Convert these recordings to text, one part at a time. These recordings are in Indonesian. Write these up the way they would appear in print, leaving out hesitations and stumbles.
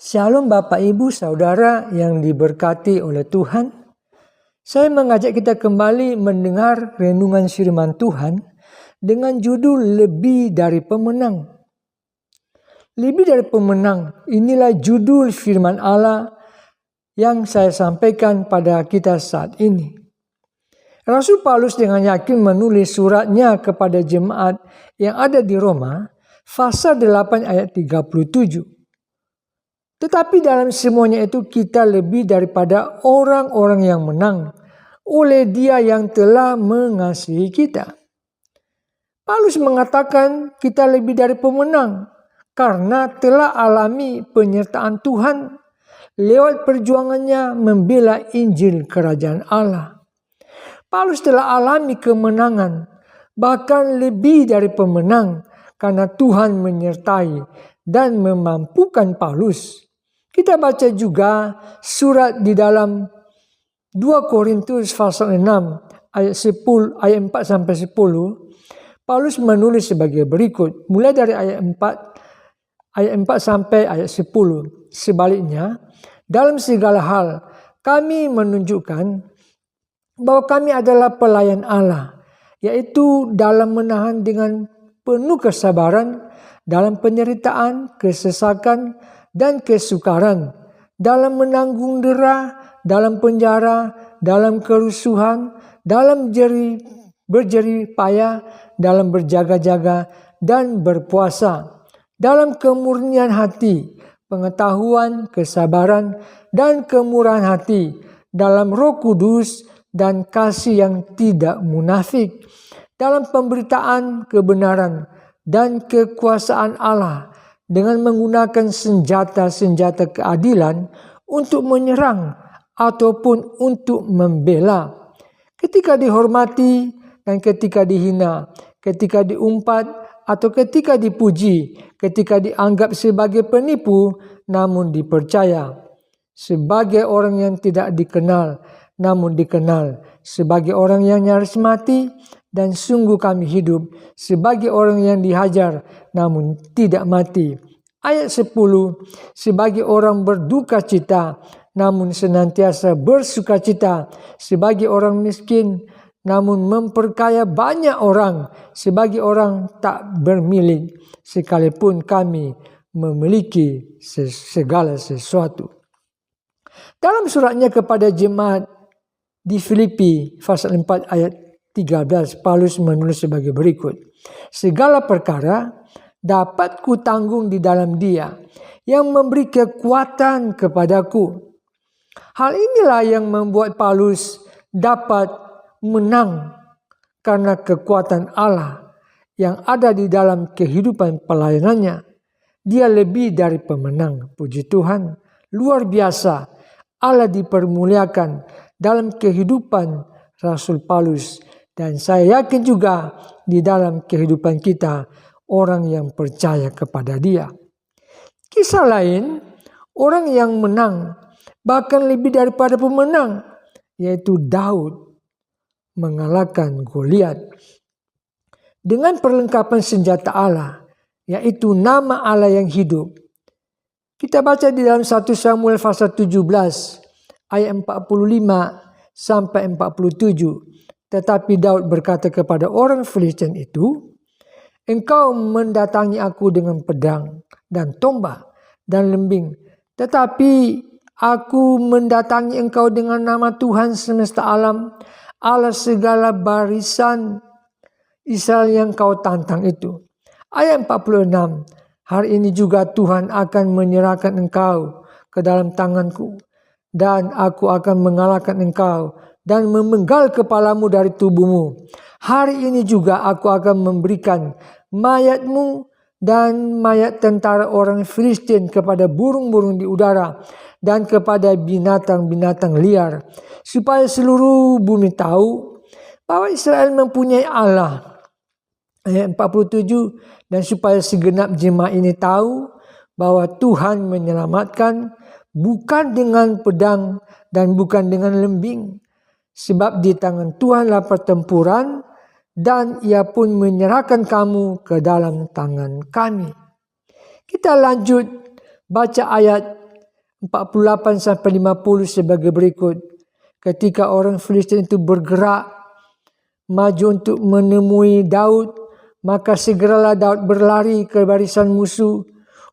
Shalom Bapak Ibu Saudara yang diberkati oleh Tuhan. Saya mengajak kita kembali mendengar renungan firman Tuhan dengan judul Lebih dari Pemenang. Lebih dari pemenang, inilah judul firman Allah yang saya sampaikan pada kita saat ini. Rasul Paulus dengan yakin menulis suratnya kepada jemaat yang ada di Roma, pasal 8 ayat 37. Tetapi dalam semuanya itu kita lebih daripada orang-orang yang menang oleh Dia yang telah mengasihi kita. Paulus mengatakan kita lebih dari pemenang karena telah alami penyertaan Tuhan lewat perjuangannya membela Injil Kerajaan Allah. Paulus telah alami kemenangan, bahkan lebih dari pemenang karena Tuhan menyertai dan memampukan Paulus. Kita baca juga surat di dalam 2 Korintus pasal 6 ayat 4 sampai 10. Paulus menulis sebagai berikut, mulai dari ayat 4 sampai ayat 10. Sebaliknya, dalam segala hal kami menunjukkan bahwa kami adalah pelayan Allah, yaitu dalam menahan dengan penuh kesabaran, dalam penderitaan, kesesakan, dan kesukaran, dalam menanggung dera, dalam penjara, dalam kerusuhan, dalam berjerih payah, dalam berjaga-jaga dan berpuasa, dalam kemurnian hati, pengetahuan, kesabaran, dan kemurahan hati, dalam Roh Kudus dan kasih yang tidak munafik, dalam pemberitaan kebenaran dan kekuasaan Allah, dengan menggunakan senjata-senjata keadilan untuk menyerang ataupun untuk membela. Ketika dihormati dan ketika dihina, ketika diumpat atau ketika dipuji, ketika dianggap sebagai penipu namun dipercaya, sebagai orang yang tidak dikenal namun dikenal, sebagai orang yang nyaris mati dan sungguh kami hidup, sebagai orang yang dihajar namun tidak mati. Ayat 10, sebagai orang berduka cita namun senantiasa bersuka cita, sebagai orang miskin namun memperkaya banyak orang, sebagai orang tak bermilik sekalipun kami memiliki segala sesuatu. Dalam suratnya kepada jemaat di Filipi pasal 4 ayat 13, Paulus menulis sebagai berikut. Segala perkara dapat ku tanggung di dalam Dia yang memberi kekuatan kepadaku. Hal inilah yang membuat Paulus dapat menang karena kekuatan Allah yang ada di dalam kehidupan pelayanannya. Dia lebih dari pemenang. Puji Tuhan, luar biasa Allah dipermuliakan dalam kehidupan Rasul Paulus. Dan saya yakin juga di dalam kehidupan kita orang yang percaya kepada Dia. Kisah lain, orang yang menang bahkan lebih daripada pemenang, yaitu Daud mengalahkan Goliat dengan perlengkapan senjata Allah, yaitu nama Allah yang hidup. Kita baca di dalam 1 Samuel pasal 17 ayat 45 sampai 47. Tetapi Daud berkata kepada orang Filistin itu, engkau mendatangi aku dengan pedang dan tombak dan lembing, tetapi aku mendatangi engkau dengan nama Tuhan semesta alam, Allah segala barisan Israel yang kau tantang itu. Ayat 46, hari ini juga Tuhan akan menyerahkan engkau ke dalam tanganku, dan aku akan mengalahkan engkau dan memenggal kepalamu dari tubuhmu. Hari ini juga aku akan memberikan mayatmu dan mayat tentara orang Filistin kepada burung-burung di udara dan kepada binatang-binatang liar, supaya seluruh bumi tahu bahwa Israel mempunyai Allah. Ayat 47, dan supaya segenap jemaat ini tahu bahwa Tuhan menyelamatkan bukan dengan pedang dan bukan dengan lembing, sebab di tangan Tuhanlah pertempuran, dan Ia pun menyerahkan kamu ke dalam tangan kami. Kita lanjut baca ayat 48-50 sebagai berikut. Ketika orang Filistin itu bergerak maju untuk menemui Daud, maka segeralah Daud berlari ke barisan musuh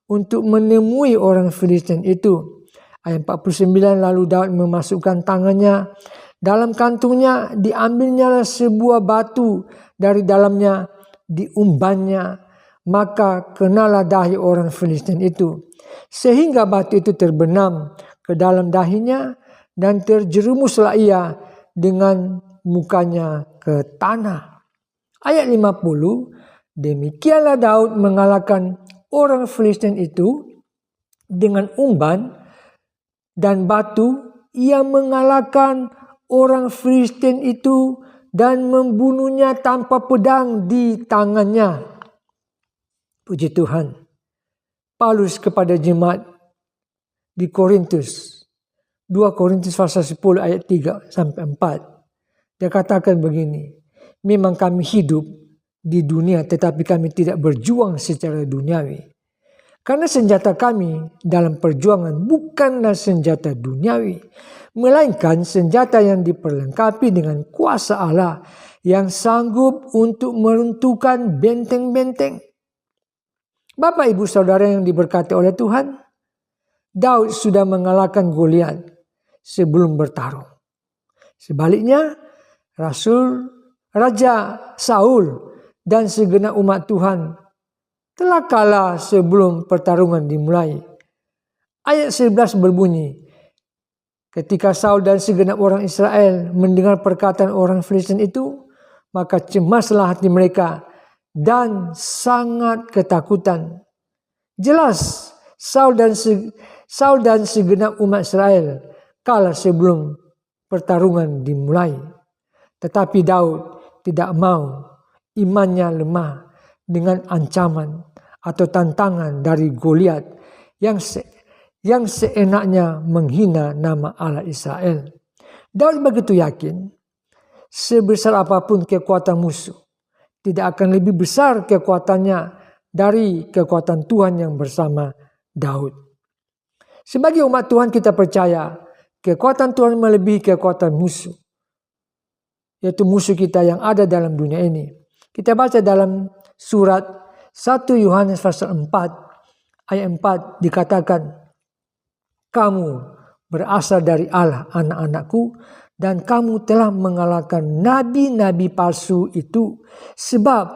untuk menemui orang Filistin itu. Ayat 49, lalu Daud memasukkan tangannya dalam kantungnya, diambilnya sebuah batu dari dalamnya, diumbannya, maka kenalah dahi orang Filistin itu, sehingga batu itu terbenam ke dalam dahinya dan terjerumuslah ia dengan mukanya ke tanah. Ayat 50, demikianlah Daud mengalahkan orang Filistin itu dengan umban dan batu. Ia mengalahkan orang Filistin itu dan membunuhnya tanpa pedang di tangannya. Puji Tuhan. Paulus kepada jemaat di Korintus, 2 Korintus pasal 10 ayat 3-4. Dia katakan begini, memang kami hidup di dunia tetapi kami tidak berjuang secara duniawi. Karena senjata kami dalam perjuangan bukanlah senjata duniawi, melainkan senjata yang diperlengkapi dengan kuasa Allah yang sanggup untuk meruntuhkan benteng-benteng. Bapak, ibu, saudara yang diberkati oleh Tuhan, Daud sudah mengalahkan Goliat sebelum bertarung. Sebaliknya, Raja Saul dan segenap umat Tuhan telah kalah sebelum pertarungan dimulai. Ayat 11 berbunyi, ketika Saul dan segenap orang Israel mendengar perkataan orang Filistin itu, maka cemaslah hati mereka dan sangat ketakutan. Jelas Saul dan segenap umat Israel kalah sebelum pertarungan dimulai. Tetapi Daud tidak mau imannya lemah dengan ancaman atau tantangan dari Goliat yang seenaknya menghina nama Allah Israel. Daud begitu yakin, sebesar apapun kekuatan musuh, tidak akan lebih besar kekuatannya dari kekuatan Tuhan yang bersama Daud. Sebagai umat Tuhan kita percaya kekuatan Tuhan melebihi kekuatan musuh, yaitu musuh kita yang ada dalam dunia ini. Kita baca dalam surat 1 Yohanes pasal 4 ayat 4 dikatakan, kamu berasal dari Allah anak-anakku, dan kamu telah mengalahkan nabi-nabi palsu itu, sebab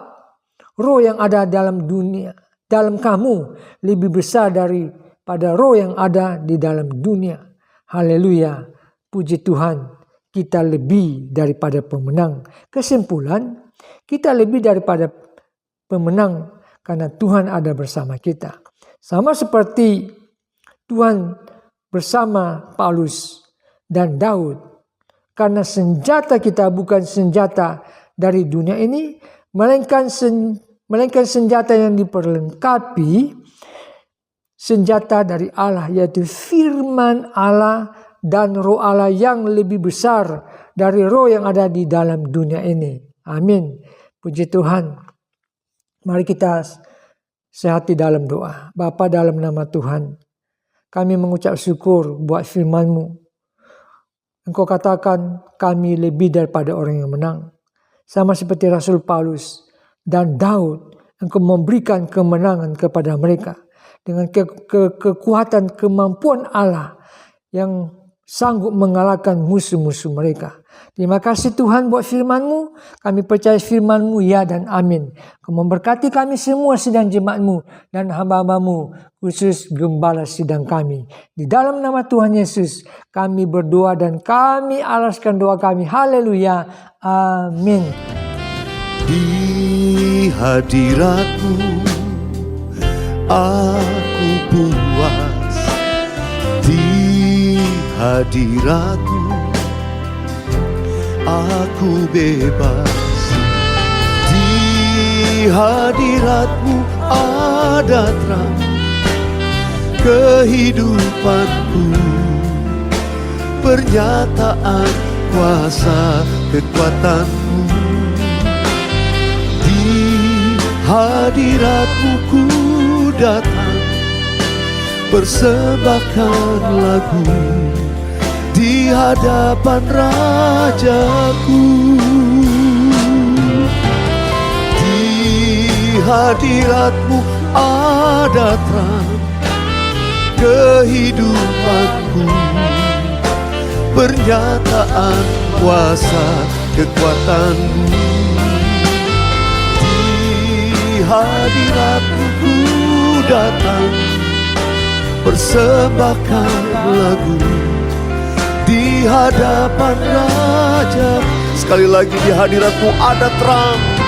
roh yang ada dalam kamu lebih besar daripada roh yang ada di dalam dunia. Haleluya, puji Tuhan, kita lebih daripada pemenang. Kesimpulan, kita lebih daripada pemenang karena Tuhan ada bersama kita. Sama seperti Tuhan bersama Paulus dan Daud. Karena senjata kita bukan senjata dari dunia ini, melainkan senjata yang diperlengkapi, senjata dari Allah, yaitu firman Allah dan roh Allah yang lebih besar dari roh yang ada di dalam dunia ini. Amin. Puji Tuhan. Mari kita sehati dalam doa. Bapa, dalam nama Tuhan, kami mengucap syukur buat firman-Mu. Engkau katakan kami lebih daripada orang yang menang. Sama seperti Rasul Paulus dan Daud, Engkau memberikan kemenangan kepada mereka dengan kekuatan kemampuan Allah yang sanggup mengalahkan musuh-musuh mereka. Terima kasih Tuhan buat firman-Mu. Kami percaya firman-Mu ya dan amin. Kau memberkati kami semua sidang jemaat-Mu dan hamba-hamba-Mu, khusus gembala sidang kami. Di dalam nama Tuhan Yesus kami berdoa dan kami alaskan doa kami. Haleluya. Amin. Di hadirat-Mu aku puas, di hadirat-Mu aku bebas, di hadirat-Mu ada terang kehidupanku, pernyataan kuasa kekuatan-Mu. Di hadirat-Mu ku datang persembahkan lagu di hadapan Rajaku. Di hadirat-Mu ada terang kehidupanku, pernyataan kuasa kekuatan-Mu. Di hadirat-Mu ku datang, persembahkan lagu di hadapan Raja. Sekali lagi, di hadirat-Mu ada terang